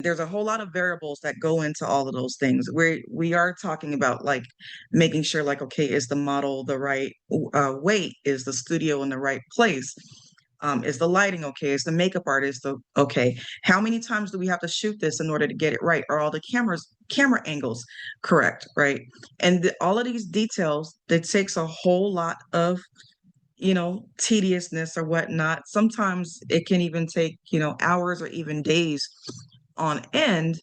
There's a whole lot of variables that go into all of those things. We are talking about like making sure like, okay, is the model the right weight? Is the studio in the right place? Is the lighting okay? Is the makeup artist okay? How many times do we have to shoot this in order to get it right? Are all the camera angles correct? Right? And all of these details, that takes a whole lot of, tediousness or whatnot. Sometimes it can even take, hours or even days on end.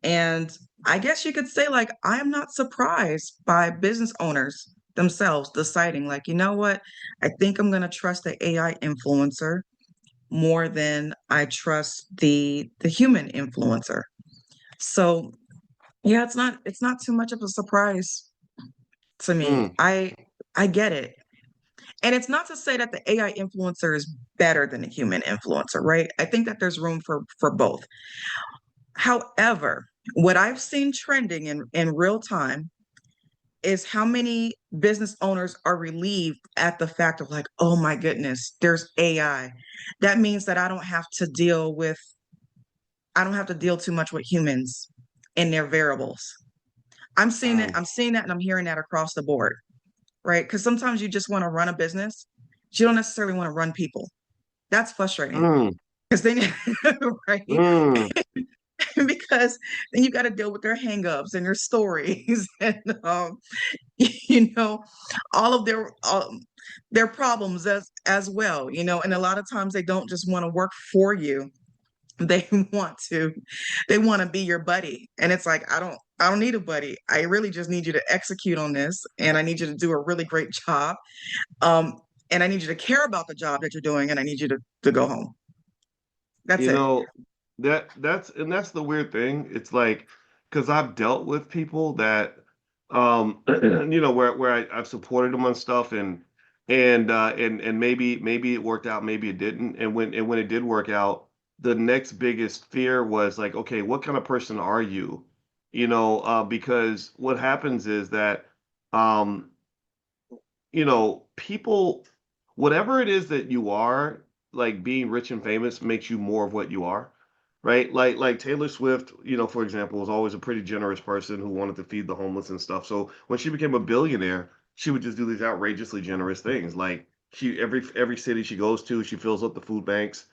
And I guess you could say, like, I am not surprised by business owners themselves deciding, like, you know what? I think I'm going to trust the AI influencer more than I trust the human influencer. So, yeah, it's not too much of a surprise to me. Mm, I get it. And it's not to say that the AI influencer is better than the human influencer, right? I think that there's room for both. However, what I've seen trending in real time is how many business owners are relieved at the fact of like, oh my goodness, there's AI. That means that I don't have to deal too much with humans and their variables. mm, I'm seeing that and I'm hearing that across the board, right? Because sometimes you just want to run a business. You don't necessarily want to run people. That's frustrating. mm, Because then, right? mm. Because then you got to deal with their hangups and their stories and all of their problems as well, and a lot of times they don't just want to work for you. They want to be your buddy, and it's like, I don't need a buddy. I really just need you to execute on this, and I need you to do a really great job, um and I need you to care about the job that you're doing, and I need you to go home. That's You it. know, that's the weird thing. It's like because I've dealt with people that where I've supported them on stuff and maybe it worked out, maybe it didn't. And when it did work out, the next biggest fear was like, okay, what kind of person are you? Because what happens is that um people, whatever it is that you are, like being rich and famous makes you more of what you are, right? Like Taylor Swift, for example, was always a pretty generous person who wanted to feed the homeless and stuff. So when she became a billionaire, she would just do these outrageously generous things. Like every city she goes to, she fills up the food banks.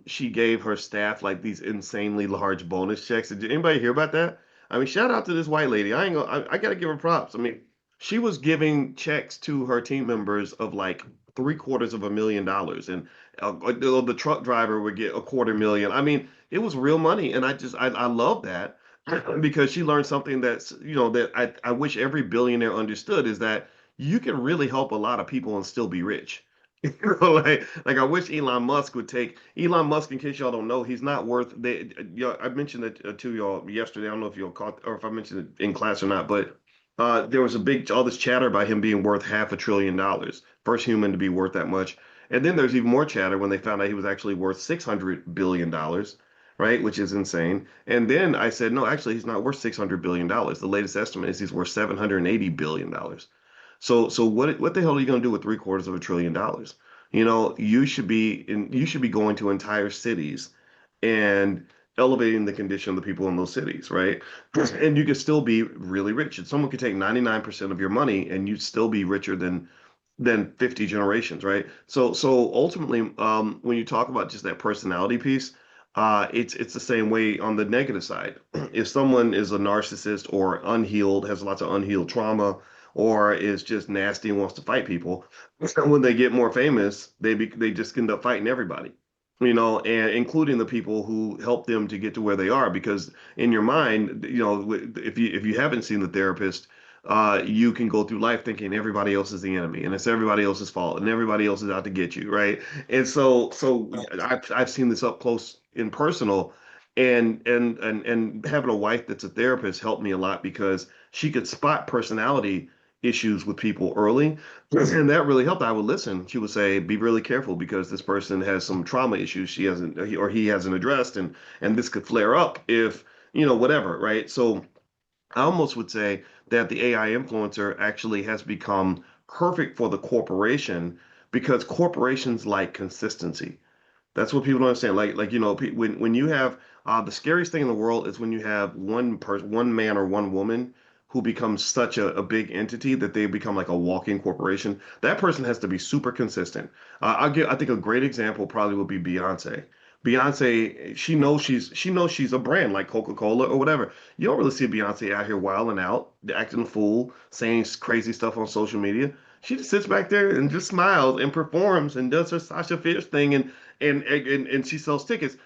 She gave her staff like these insanely large bonus checks. Did anybody hear about that? I mean, shout out to this white lady. I ain't gonna, I gotta give her props. I mean, she was giving checks to her team members of like $750,000, and the truck driver would get $250,000. I mean, it was real money, and I love that because she learned something that I wish every billionaire understood is that you can really help a lot of people and still be rich. Like I wish Elon Musk would take Elon Musk. In case y'all don't know, he's not worth. I mentioned it to y'all yesterday. I don't know if y'all caught or if I mentioned it in class or not, but there was all this chatter about him being worth $500 billion, first human to be worth that much. And then there's even more chatter when they found out he was actually worth $600 billion, right? Which is insane. And then I said, no, actually, he's not worth $600 billion. The latest estimate is he's worth $780 billion. So what the hell are you going to do with three-quarters of a trillion dollars? You should be going to entire cities and elevating the condition of the people in those cities, right? And you could still be really rich. And someone could take 99% of your money and you'd still be richer than 50 generations, right? So ultimately, when you talk about just that personality piece, it's the same way on the negative side. If someone is a narcissist or unhealed, has lots of unhealed trauma, or is just nasty and wants to fight people, when they get more famous, they just end up fighting everybody. And including the people who help them to get to where they are. Because in your mind, if you haven't seen the therapist, you can go through life thinking everybody else is the enemy and it's everybody else's fault and everybody else is out to get you, right? And so I've seen this up close and personal, and having a wife that's a therapist helped me a lot because she could spot personality issues with people early, and that really helped. I would listen. She would say, "Be really careful because this person has some trauma issues she hasn't or he hasn't addressed, and this could flare up if whatever, right?" So I almost would say that the AI influencer actually has become perfect for the corporation because corporations like consistency. That's what people don't understand. When you have The scariest thing in the world is when you have one person, one man or one woman who becomes such a big entity that they become like a walking corporation. That person has to be super consistent. I think a great example probably would be Beyonce. Beyonce, she knows she's a brand like Coca-Cola or whatever. You don't really see Beyonce out here wilding out, acting a fool, saying crazy stuff on social media. She just sits back there and just smiles and performs and does her Sasha Fierce thing and she sells tickets.